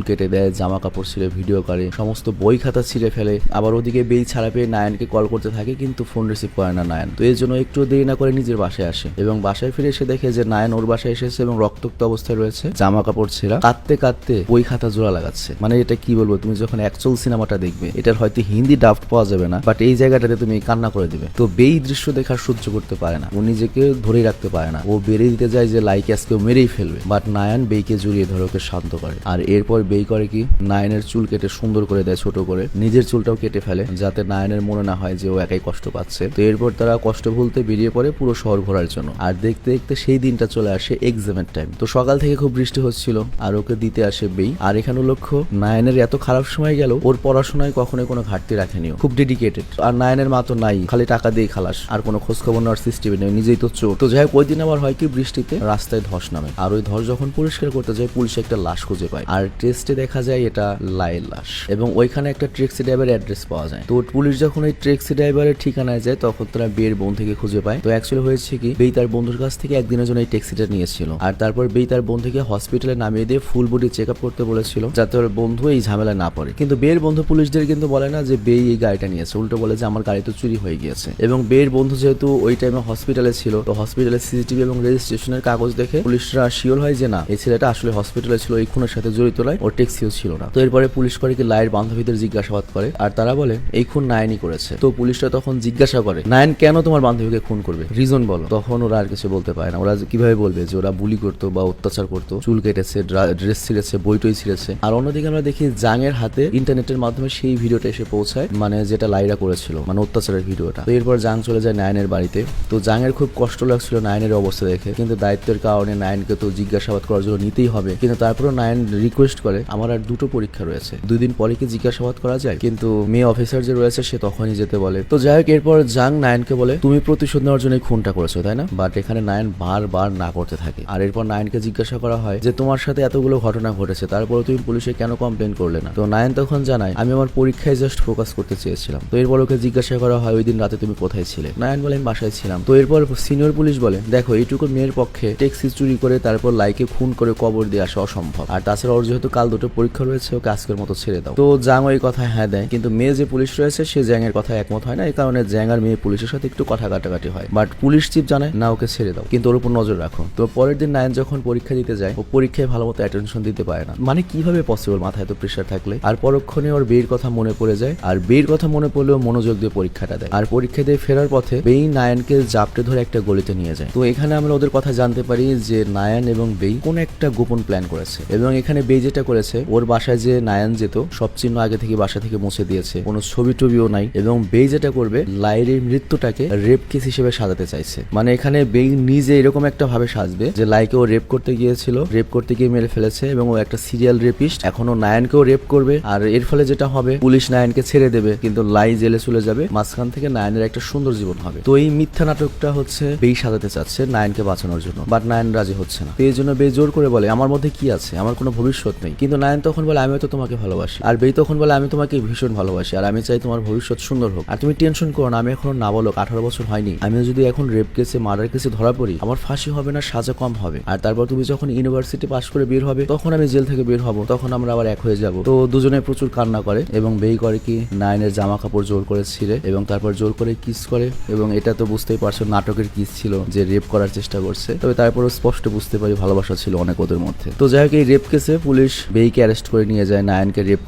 কেটে দেয়, জামা কাপড় ছিঁড়ে ভিডিও করে, সমস্ত বই খাতা ছিঁড়ে ফেলে। আবার ওদিকে বেই ছাড়া পেয়ে নায়ানকে কল করতে থাকে, কিন্তু ফোন রিসিভ করে না নায়ান। তো এর জন্য একটু দেরি না করে নিজের বাসায় আসে, এবং বাসায় ফিরে এসে দেখে যে নায়ান ওর বাসায় এসেছে এবং রক্তাক্ত অবস্থায় রয়েছে, জামা কাপড় ছেঁড়া, কাঁদতে কাঁদতে বই খাতা জোড়া লাগাচ্ছে। মানে এটা কি বলবো, তুমি যখন অ্যাকচুয়াল সিনেমাটা দেখবে, এটার হয়তো হিন্দি ডাফট পাওয়া যাবে না, বাট এই জায়গাটাতে তুমি কান্না করে দিবে। তো বেই দৃশ্য দেখার সহ্য করতে পারে না, ও নিজেকে ধরেই রাখতে পারে না, ও বেরিয়ে দিতে যায় যে লাইকে আজকে মেরেই ফেলবে। বাট নায়ান বেইকে জড়িয়ে ধরে ওকে শান্ত করে। আর এরপর বেই করে কি, নায়ানের চুল কেটে সুন্দর করে দেয়, ছোট করে নিজের চুলটাও কেটে ফেলে, যাতে নায়ানের মনে না হয় যে ও একাই কষ্ট পাচ্ছে। তো এরপর তারা কষ্ট ভুলতে বেরিয়ে পড়ে পুরো শহর ঘোরার জন্য। আর দেখতে দেখতে সেই দিনটা চলে আসে এক্সামের টাইম। তো সকাল থেকে খুব বৃষ্টি হচ্ছিল, আর ওকে দিতে আসে বেই। আর এখানে লক্ষ্য, নায়ানের এত খারাপ সময় গেল, ওর পড়াশোনায় কখনোই কোনো ঘাটতি রাখেনি, খুব ডেডিকেটেড। আর নায়ানের মা তো নাই, খালি টাকা দিয়ে খালাস, আর কোনো খোঁজ খবর নেওয়ার সিস্টেমে নেই, নিজেই তো চোর। তো যাই হোক, ওই দিন আবার হয় কি, বৃষ্টিতে রাস্তায় ধস নামে, আর ওই ধস যখন পরিষ্কার করতে যায়, পুলিশ একটা লাশ খুঁজে পায়। আর টেস্টে দেখা যায় এটা লাইয়ের লাশ, এবং ওইখানে একটা ট্যাক্সি ড্রাইভারের অ্যাড্রেস পাওয়া যায়। তো পুলিশ যখন ওই ট্যাক্সি ড্রাইভারের ঠিকানায় যায়, তখন তারা বের বোন থেকে খুঁজে পায়। তো অ্যাকচুয়ালি হয়েছে কি, বেই তার বন্ধুর কাছ থেকে একদিনের জন্য এই ট্যাক্সিটা নিয়েছিল, আর তারপর বেই তার বন্ধুকে হসপিটালে নামিয়ে দিয়ে ফুল বডি চেক আপ করতে বলেছিল, যাতে ওর বন্ধু এই ঝামেলা না পড়ে। কিন্তু বের বন্ধু পুলিশদের কিন্তু বলে না যে বেই এই গাড়িটা নিয়েছে, উল্টো বলে যে আমার গাড়ি তো চুরি হয়ে গিয়েছে। এবং বের বন্ধু যেহেতু ওই টাইমে হসপিটালে ছিল, তো হসপিটালের সিসিটিভি এবং রেজিস্ট্রেশনের কাগজ দেখে পুলিশরা শিওর হয় যে না, এই ছেলেটা আসলে হসপিটালে ছিল, এই খুনের সাথে জড়িত নয়, ওর ট্যাক্সিও ছিল না। তো এরপরে পুলিশ করে কি, লাইয়ের বান্ধবীদের জিজ্ঞাসাবাদ করে, আর তারা বলে এই খুন নায়ানই করেছে। তো পুলিশরা তখন জিজ্ঞাসা করে, নায়ান কেন তোমার বান্ধবীকে খুন করবে, রিজন বলো। তখন ওরা আর কিছু বলতে পারে না। ওরা কিভাবে বলবে যে ওরা বুলি করতো বা অত্যাচার করতো, চুল কেটেছে, ড্রেস ছিঁড়েছে, বইটই ছিঁড়েছে। আর অন্যদিকে আমরা দেখি জাংয়ের হাতে ইন্টারনেটের মাধ্যমে সেই ভিডিওটা এসে পৌঁছায়, মানে যেটা লাইরা করেছিল, মানে অত্যাচারের ভিডিওটা। তো এরপর জাং চলে যায় নায়ানের বাড়িতে। তো জাংয়ের খুব কষ্ট লাগছিল নায়ানের অবস্থা দেখে, কিন্তু দায়িত্বের কারণে নায়ানকে তো জিজ্ঞাসাবাদ করার জন্য নিতেই হবে। কিন্তু তারপরও নায়ান রিকোয়েস্ট করে, আমার আর দুটো পরীক্ষা রয়েছে, 2 দিন পরে কি জিজ্ঞাসাবাদ করা যায়। কিন্তু মেয়ে অফিসার যে রয়েছে সে তখনই যেতে বলে। তো যাই হোক, এরপর জাং নায়ানকে বলে, তুমি প্রতিশোধ নেওয়ার জন্য খুনটা করেছো তাই না। বাট এখানে নায়ান বারবার না করতে থাকে। আর এরপর নায়ানকে জিজ্ঞাসা করা হয় যে তোমার সাথে এতগুলো ঘটনা ঘটেছে, তারপরে তুমি পুলিশে কেন কমপ্লেন করলে না। তো নায়ান তখন জানায়, আমি আমার পরীক্ষায় জাস্ট ফোকাস করতে চেয়েছিলাম। তো এরপর ওকে জিজ্ঞাসা করা হয়, ওই দিন রাতে তুমি কোথায় ছিলে। নায়ান বলে, আমি বাসায় ছিলাম। তো এরপর সিনিয়র পুলিশ বলে, দেখো এইটুকু মেয়ের পক্ষে ট্যাক্সি চুরি করে তারপর লাইকে খুন করে কবর দিয়ে আসা অসম্ভব। আর তাছাড়া ওর যেহেতু কাল 2টো পরীক্ষা রয়েছে, ওকে আজকের মতো ছেড়ে দাও। তো জাং ওই কথায় হ্যাঁ দেয়, কিন্তু মেয়ে যে পুলিশ রয়েছে সে জ্যাং এর কথা একমত হয় না। এই কারণে জ্যাং আর মেয়ে পুলিশের সাথে একটু কথা কাটাকাটি হয়। বাট পুলিশ চিফ জানায় না, ওকে ছেড়ে দাও, কিন্তু ওর উপর নজর রাখো। তো পরের দিন নায়ান যখন পরীক্ষা দিতে যায়, ও পরীক্ষায় ভালো মতো অ্যাটেনশন দিতে পারে না। মানে কিভাবে পসিবল, মাথায় তো প্রেশার থাকলে। আর পরক্ষণে ওর বের কথা মনে পড়ে যায়, আর বের কথা মনে পড়লেও মনোযোগ দিয়ে পরীক্ষাটা দেয়। আর পরীক্ষা দিয়ে ফেরার পথে বেই নায়ানকে জাপটে ধরে একটা গলিতে নিয়ে যায়। তো এখানে আমরা ওদের কথা জানতে পারি যে নায়ান এবং বেই কোন একটা গোপন প্ল্যান করেছে। এবং এখানে বেই যেটা করেছে, ওর বাসায় যে নায়ান যেত সব চিহ্ন আগে থেকে বাসা থেকে মুছে দিয়েছে, কোনো ছবি টবিও নাই। এবং বেই যেটা করবে, লাইয়ের মৃত্যুটাকে রেপ কেস হিসেবে সাজাতে চাইছে। মানে এখানে বেই নিজে এরকম একটা ভাবে সাজবে যে লাইকে ও রেপ করতে গিয়েছিল, রেপ করতে গিয়ে মেরে ফেলেছে, এবং ও একটা সিরিয়াল রেপিস্ট, এখনো নায়ানকেও রেপ করবে। আর এর ফলে যেটা হবে, পুলিশ নায়ানকে ছেড়ে দেবে, কিন্তু লাই জেলে চলে যাবে, মাঝখান থেকে নায়ানের একটা সুন্দর জীবন হবে। তো এই মিথ্যা নাটকটা হচ্ছে বেই সাজাতে চাচ্ছে নায়ানকে বাঁচানোর জন্য। বাট নায়ান রাজি হচ্ছে না। এই জন্য বেই জোর করে বলে, আমার মধ্যে কি আছে, আমার কোনো ভবিষ্যৎ নেই। কিন্তু নায়ান তখন বলে, আমিও তো তোমাকে ভালোবাসি। আর বেই তখন বলে, আমি তোমাকে ভীষণ ভালোবাসি, আর আমি চাই তোমার ভবিষ্যৎ সুন্দর হোক। আর তুমি টেনশন করো না, আমি এখনো নাবালক, 18 বছর হয়নি। আমি যদি এখন রেপ কেসে, মার্ডার কেসে ধরা পড়ি, আমার ফাঁসি হবে না, সাজা কম হবে। আর তারপর তুমি যখন ইউনিভার্সিটি পাস করে বের হবে, তখন আমি জেল থেকে বের হব, তখন আমরা আবার এক হয়ে যাব। তো দুজনে প্রচুর কান্না করে, এবং বেই করে কি, নায়ানের জামা কাপড় জোর করে ছিঁড়ে, এবং তারপর জোর করে কিস করে। এবং এটা তো বুঝতেই পারছো নাটকের কিস ছিল, যে রেপ করার চেষ্টা করছে। তবে তারপর স্পষ্ট বুঝতে পারি ভালোবাসা ছিল অনেক ওদের মধ্যে। তো যাই হোক, এই রেপ কেসে পুলিশ বেইকে অ্যারেস্ট করে নিয়ে যায় নায়ানকে রেপ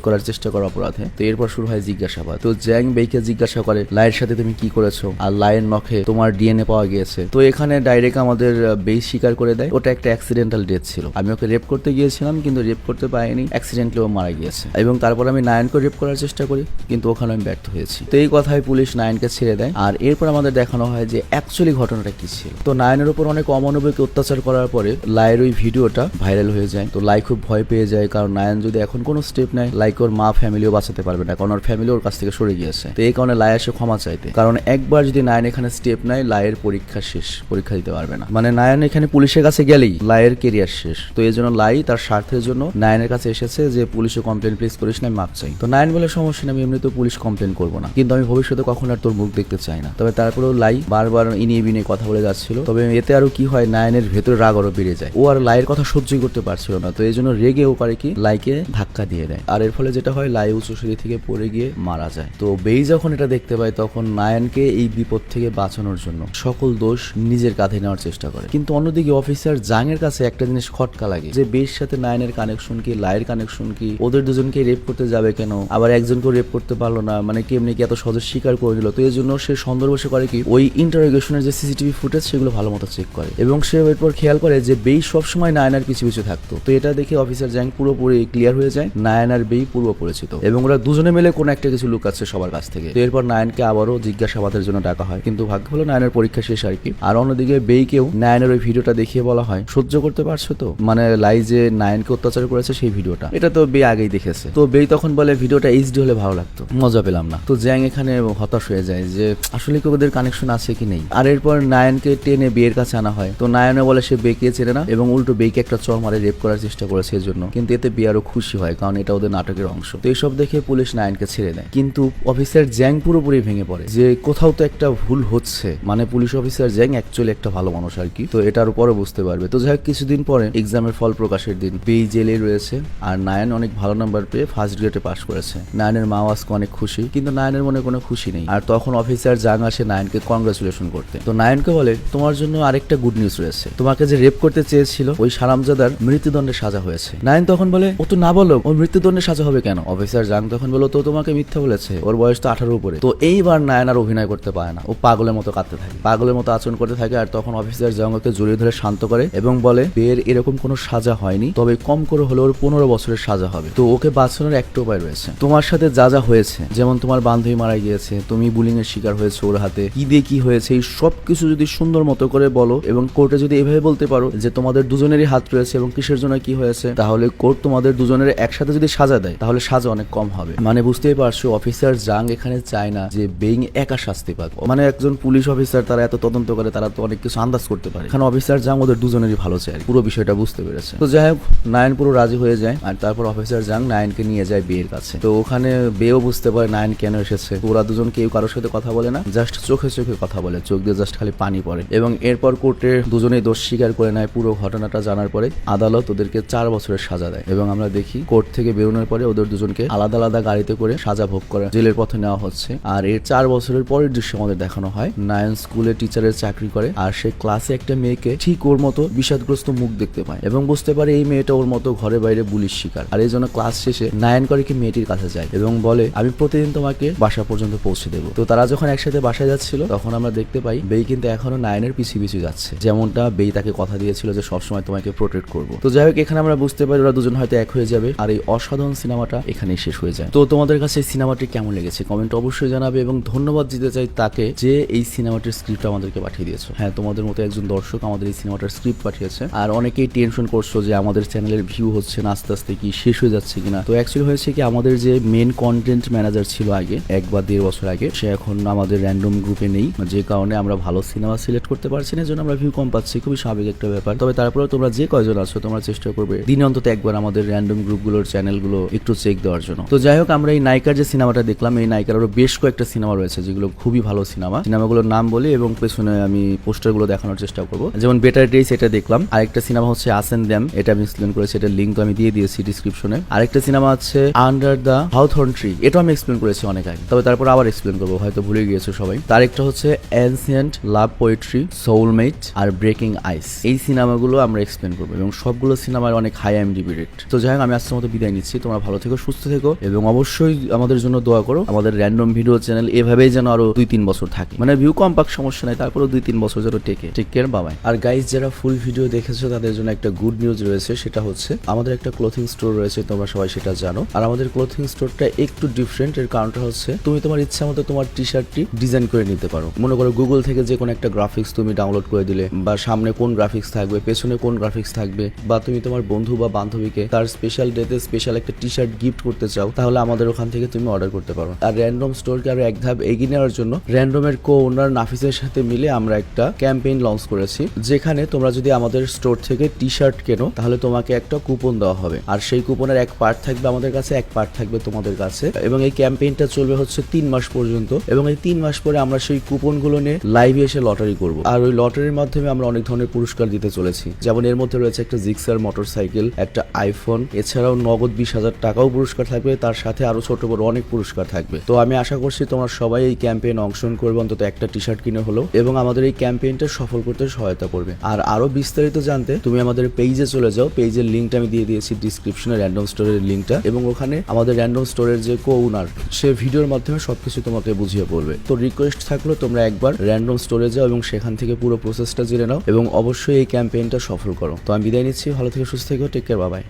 করার চেষ্টা করার অপরাধে। তো এরপর শুরু হয় জিজ্ঞাসাবাদ। তো জ্যাং বেইকে জিজ্ঞাসা করে লাইয়ের সাথে তুমি কি করেছো, আর লাইয়ের নখে তোমার ডিএনএ পাওয়া গিয়েছে। তো এখানে ডাইরেক্ট আমাদের বেই স্বীকার করে দেয় ওটা একটা অ্যাক্সিডেন্টাল ডেথ ছিল, আমি ওকে রেপ করতে গিয়েছিলাম কিন্তু রেপ করতে পারিনি, অ্যাক্সিডেন্টলি ও মারা গিয়েছে। এবং তারপর আমি নায়ানকে রেপ করার চেষ্টা করি কিন্তু ওখানে আমি ব্যর্থ হয়েছি। তো এই কথায় পুলিশ নায়ানকে ছেড়ে দেয়। আর এরপর আমাদের দেখানো হয় যে অ্যাকচুয়ালি ঘটনাটা কি ছিল। তো নায়ানের উপর অনেক অমানবিক অত্যাচার করার পরে লাইয়ের ওই ভিডিওটা ভাইরাল হয়ে যায়। তো লাই খুব ভয় পেয়ে যায়, কারণ নায়ান যদি এখন কোনো স্টেপ নেয় লাইক ওর মা ফ্যামিলিও বাঁচাতে পারবে না, কারণ ওর ফ্যামিলি ওর কাছ থেকে সরে গিয়েছে। তো এই কারণে লাই আসে ক্ষমা চাইতে, কারণ একবার যদি নায়ান এখানে স্টেপ নেয় লাইয়ের পরীক্ষা শেষ, পরীক্ষা দিতে পারবে না। মানে নায়ান এখানে পুলিশের কাছে গেলেই লাইয়ের কেরিয়ার শেষ। তো এই জন্য লাই তার স্বার্থের জন্য নায়ানের কাছে এসেছে যে পুলিশে কমপ্লেন প্লিজ করিস না, আমি মাপ চাই। তো নায়ান বলে সমস্যা নেই, আমি এমনিতে পুলিশ কমপ্লেন করবো না, কিন্তু আমি ভবিষ্যতে কখন আর তোর মুখ দেখতে চাই না। তবে তারপরেও লাই বারবার ইনিয়ে বিনিয়ে কথা বলে যাচ্ছিল। তবে এতে আরো কি হয়, নায়ানের ভেতরে রাগ আরো বেড়ে যায়। ও আর লাইয়ের কথা সহ্যই করতে পারছিল না। তো এই জন্য রেগে ও পারে কি লাইকে ধাক্কা দিয়ে দেয়। আর এর ফলে যেটা হয়, লাই উঁচু সিঁড়ি থেকে পড়ে গিয়ে মারা যায়। তো বেই যখন এটা দেখতে পায় তখন নায়ানকে এই বিপদ থেকে বাঁচানোর জন্য সকল দোষ নিজের কাঁধে নেওয়ার চেষ্টা করে। কিন্তু অন্যদিকে অফিসার জাং এর কাছে একটা জিনিস খটকা লাগে যে বেইর সাথে নায়ানের কানেকশন কি, লাইয়ের কানেকশন কি, ওদের দুজনকে রেপ করতে যাবে কেন, আবার একজনকেও রেপ করতে পারলো না, মানে কেমনি কি এত সহজে স্বীকার করে দিল। তো এই জন্য সে সন্দেহ বসে করে কি ওই ইন্টারোগেশনের যে সিসিটিভি ফুটেজ সেগুলো ভালো মতো চেক করে, এবং সে এরপর খেয়াল করে যে বেই সবসময় নায়ানার পিছু পিছু থাকতো। তো এটা দেখে অফিসার জ্যাং পুরোপুরি ক্লিয়ার হয়ে যায় নায়ানার বেই পূর্ব পরিচিত, এবং ওরা দুজনে মিলে কোনো একটা কিছু লুকাচ্ছে সবার কাছ থেকে। তো এরপর নায়ানকে আবারও জিজ্ঞাসাবাদের জন্য ডাকা হয়, কিন্তু ভাগ্য হলো নায়ানের পরীক্ষা শেষ আর কি। আর অন্যদিকে বেইকেও নায়ানের ওই ভিডিওটা দেখিয়ে বলা হয় সহ্য করতে পারছো তো, মানে লাই যে নায়ানকে অত্যাচার করেছে সেই ভিডিওটা, এটা তো বেই আগেই দেখেছে। তো বেই তখন বলে ভিডিওটা এইচডি হলে ভালো লাগতো, মজা পেলাম না। তো জ্যাং এখানে হতাশ হয়ে যায় যে আসলে কি ওদের কানেকশন আছে কি নেই। আর এরপর নায়ানকে টেনে বেয়ের কাছে আনা হয়। তো নায়ানে বলে সে বেকে চেনে না, এবং উল্টো বেকে একটা চর মারে রেপ করার চেষ্টা করেছে এর জন্য। কিন্তু এতে বে আরো খুশি হয়, কারণ এটা ওদের নাটকের অংশ। তো এইসব দেখে পুলিশ নায়ানকে ছেড়ে দেয়। কিন্তু অফিসার জ্যাং পুরোপুরি ভেঙে পড়ে যে কোথাও তো একটা ভুল হচ্ছে, মানে পুলিশ অফিসার জ্যাং অ্যাকচুয়ালি একটা ভালো মানুষ আর কি। তো এটার উপরে বুঝতে পারবে। তো যাই হোক, কিছুদিন পরে এক্সামের ফল প্রকাশের দিন, বেই জেলে রয়েছে আর নায়ান অনেক ভালো নাম্বার পেয়ে ফার্স্ট গ্রেডে পাস করেছে। নায়ানের মা আজকে অনেক খুশি, কিন্তু নায়ানের মনে কোনো খুশি নেই। আর তখন অফিসার জাং আসে নায়ানকে কংগ্রাচুলেশন করতে। তো নায়ানকে বলে তোমার জন্য আরেকটা গুড নিউজ রয়েছে, তোমাকে যে রেপ করতে চেয়েছিল ওই সারামজাদার মৃত্যুদণ্ডের সাজা হয়েছে। নায়ান তখন বলে ও তো না বলো, ওর মৃত্যুদণ্ডের সাজা হবে কেন? অফিসার জাং তখন বলো তো তোমাকে মিথ্যা বলেছে, ওর বয়স তো 18 উপরে। তো এইবার নায়ান আর অভিনয় করতে পারে না, ও পাগলের মতো কাঁদতে থাকে, পাগলের মতো আচরণ করতে থাকে। আর তখন অফিসার জাং ওকে জড়িয়ে ধরে শান্ত করে এবং বলে বের এরকম কোনো সাজা হয়নি, তবে কম করে হলে ওর 15 বছরের সাজা হবে। তো ওকে বাঁচানোর একটা উপায় রয়েছে, তোমার সাথে যা যা হয়েছে, যেমন তোমার বান্ধবী মারা গিয়েছে, তুমি বুলিং এর শিকার হয়েছে ওর হাতে, কি দিয়ে কি হয়েছে, এই সব কিছু যদি সুন্দর মতো করে বলো এবং কোর্টে যদি এভাবে বলতে পারো যে তোমাদের দুজনেরই হাত রয়েছে এবং কিসের জন্য কি হয়েছে, তাহলে কোর্ট তোমাদের দুজনের একসাথে যদি সাজা দেয় তাহলে সাজা অনেক কম হবে। মানে বুঝতেই পারছো অফিসার জাং এখানে চায় না যে বেইং একা শাস্তি পাক। মানে একজন পুলিশ অফিসার তারা এত তদন্ত করে, তারা তো অনেক কিছু আন্দাজ করতে পারে। এখানে অফিসার জাং ওদের দুজনেরই ভালো চায়, পুরো বিষয়টা বুঝতে পেরেছে। তো যাই হোক, নায়ান পুরো রাজি হয়ে যায়। আর তারপর অফিসার জাং নায়ানকে নিয়ে যায় বেয়ের কাছে। তো ওখানে বেও বুঝতে পারে নায়ান কেন এসেছে। ওরা দুজন কেউ কারোর সাথে কথা বলে না, জাস্ট চোখে চোখে কথা বলে, চোখ দিয়ে জাস্ট খালি পানি পড়ে। এবং এরপর কোর্টে দুজনেই দোষ স্বীকার করে নেয়। পুরো ঘটনাটা জানার পরে আদালত ওদেরকে 4 বছরের সাজা দেয়। এবং আমরা দেখি কোর্ট থেকে বেরোনোর পরে ওদের দুজনকে আলাদা আলাদা গাড়িতে করে সাজা ভোগ করে জেলের পথে নেওয়া হচ্ছে। আর এর 4 বছরের পরের দৃশ্য আমাদের দেখানো হয়, নায়ান স্কুলে টিচারের চাকরি করে আর সে ক্লাসে একটা মেয়েকে ঠিক ওর মতো বিষাদগ্রস্ত মুখ দেখতে পায় এবং বুঝতে পারে এই মেয়েটা ওর মতো ঘরে বাইরে বুলির শিকার। আর এই জন্য ক্লাস শেষে নায়ান করে কি মেয়েটির কাছে যায় এবং বলে আমি প্রতিদিন তোমাকে বাসা পর্যন্ত পৌঁছে দেবো। তো তারা যখন একসাথে বাসায় যাচ্ছিল তখন আমরা দেখতে পাই বেই কিন্তু এখনো নায়ানের পিছু পিছু যাচ্ছে, যেমনটা বেই তাকে কথা দিয়েছিল যে সবসময় তোমাকে প্রোটেক্ট করবো। তো যাই হোক, এখানে আমরা বুঝতে পারি ওরা দুজন হয়তো এক হয়ে যাবে আর এই অসাধারণ সিনেমাটা এখানেই শেষ হয়ে যায়। তো তোমাদের কাছে এই সিনেমাটি কেমন লেগেছে কমেন্ট অবশ্যই জানাবে এবং ধন্যবাদ দিতে চাই তাকে যে এই সিনেমাটির স্ক্রিপ্ট আমাদেরকে পাঠিয়ে দিয়েছো। হ্যাঁ, তোমাদের মতো একজন দর্শক আমাদের এই সিনেমাটার স্ক্রিপ্ট পাঠিয়েছে। আর অনেকেই টেনশন করছো যে আমাদের চ্যানেলের ভিউ হচ্ছে না, আস্তে আস্তে কি শেষ হয়ে যাচ্ছে কিনা। তো অ্যাকচুয়ালি হয়েছে কি, আমাদের যে মেন কন্টেন্ট ম্যানেজার ছিল আগে 1 বা 1.5 বছর আগে, সে এখন আমাদের র্যান্ডম গ্রুপে নেই, যে কারণে আমরা ভালো সিনেমা সিলেক্ট করতে পারছি না, এজন্য আমরা ভিউ কম পাচ্ছি। খুবই স্বাভাবিক একটা ব্যাপার। তবে তারপরে তোমরা যে কয়জন আছো তোমরা চেষ্টা করবে দিনে অন্তত একবার আমাদের র্যান্ডম গ্রুপগুলোর চ্যানেলগুলো একটু চেক দেওয়ার জন্য। তো যাই হোক, আমরা এই নায়িকার যে সিনেমাটা দেখলাম, এই নায়িকার আরো বেশ কয়েকটা সিনেমা রয়েছে যেগুলো খুবই ভালো সিনেমা। সিনেমাগুলোর নাম বলি এবং পেছনে আমি পোস্টারগুলো দেখানোর চেষ্টা করবো। যেমন বেটার ডেইস, এটা দেখলাম। আরেকটা সিনেমা হচ্ছে আসেন দ্যাম, এটা আমি এক্সপ্লেন করেছি, এটার লিঙ্ক তো আমি দিয়ে দিয়েছি ডিসক্রিপশনে। আরেকটা সিনেমা আছে আন্ডার দ্য হাউথর্ন ট্রি, এটা আমি এক্সপ্লেন করেছি অনেক আগে, তবে তারপর আবার এক্সপ্লেন করবো, হয়তো ভুলে গিয়েছো সবাই। তার একটা হচ্ছে অ্যানসিয়েন্ট লাভ পোয়েট্রি সোলমেট, নাইট আর ব্রেকিং আইস, এই সিনেমাগুলো আমরা এক্সপ্লেন করবো এবং সবগুলো সিনেমার অনেক হাই IMDb রেট। তো যাই হোক, আমি আজকের মতো বিদায় নিচ্ছি। তোমরা ভালো থেকো, সুস্থ থেকো এবং অবশ্যই আমাদের জন্য দোয়া করো। আমাদের র্যান্ডম ভিডিও চ্যানেল এভাবেই যেন আরো 2-3 বছর থাকে, মানে ভিউ কম পাক সমস্যা নাই, তারপরে 2-3 বছর যেন টেকে। টেক কেয়ার, বাবাই। আর গাইস, যারা ফুল ভিডিও দেখেছো তাদের জন্য একটা গুড নিউজ রয়েছে, সেটা হচ্ছে আমাদের একটা ক্লোথিং স্টোর রয়েছে, তোমরা সবাই সেটা জানো। আর আমাদের ক্লোথিং স্টোরটা একটু ডিফারেন্ট। এর কারণটা হচ্ছে তুমি তোমার ইচ্ছা মতো তোমার টি শার্টটি ডিজাইন করে নিতে পারো। মনে করো গুগল থেকে যে কোনো একটা গ্রাফিক্স তুমি ডাউনলোড করে দিলে, বা সামনে কোন গ্রাফিক্স থাকবে, পেছনে কোন গ্রাফিক্স থাকবে, বা তুমি তোমার বন্ধু বা বান্ধবীকে তার স্পেশাল ডেতে স্পেশাল একটা টি শার্ট গিফট করতে চাও, তাহলে আমাদের ওখান থেকে তুমি অর্ডার করতে পারো। আর র্যান্ডম স্টোরকে আরো এক ধাপ এগিয়ে নেওয়ার জন্য র্যান্ডমের কো ওনার নাফিসের সাথে মিলে আমরা একটা ক্যাম্পেইন লঞ্চ করেছি, যেখানে তোমরা যদি আমাদের স্টোর থেকে টি শার্ট কেনো তাহলে তোমাকে একটা কুপন দেওয়া হবে। আর সেই কুপনের এক পার্ট থাকবে আমাদের কাছে, এক পার্ট থাকবে তোমাদের কাছে। এবং এই ক্যাম্পেইনটা চলবে হচ্ছে 3 মাস পর্যন্ত। এবং এই 3 মাস পরে আমরা সেই কুপনগুলো নিয়ে লাইভে এসে লটারি করব। আর ওই লটারির মাধ্যমে আমরা অনেক ধরনের পুরস্কার দিতে চলেছি। যেমন এর মধ্যে রয়েছে একটা জিক্সার মোটরসাইকেল, একটা আইফোন, এছাড়াও নগদ 20,000 টাকাও পুরস্কার থাকবে, তার সাথে আরো ছোট বড় অনেক পুরস্কার থাকবে। তো আমি আশা করছি তোমরা সবাই এই ক্যাম্পেইনে অংশগ্রহণ করবে, অন্তত একটা টি শার্ট কিনে হলো, এবং আমাদের এই ক্যাম্পেইনটা সফল করতে সহায়তা করবে। আর আরো বিস্তারিত জানতে তুমি আমাদের পেজে চলে যাও। পেজের লিঙ্কটা আমি দিয়ে দিয়েছি ডিসক্রিপশনে, র্যান্ডম স্টোরের লিঙ্কটা, এবং ওখানে আমাদের র্যান্ডম স্টোরের যে কো ওনার, সে ভিডিওর মাধ্যমে সবকিছু তোমাকে বুঝিয়ে বলবে। তো রিকোয়েস্ট থাকলো তোমরা একবার র্যান্ডম স্টোরে যাও এবং সেখান থেকে পুরো প্রসেসটা জেনে নাও, এবং অবশ্যই এই ক্যাম্পেইনটা সফল করো। তো আমি বিদায় নিচ্ছি, ভালো থেকে সুস্থ থেকো, টেক কেয়ার, বাই বাই।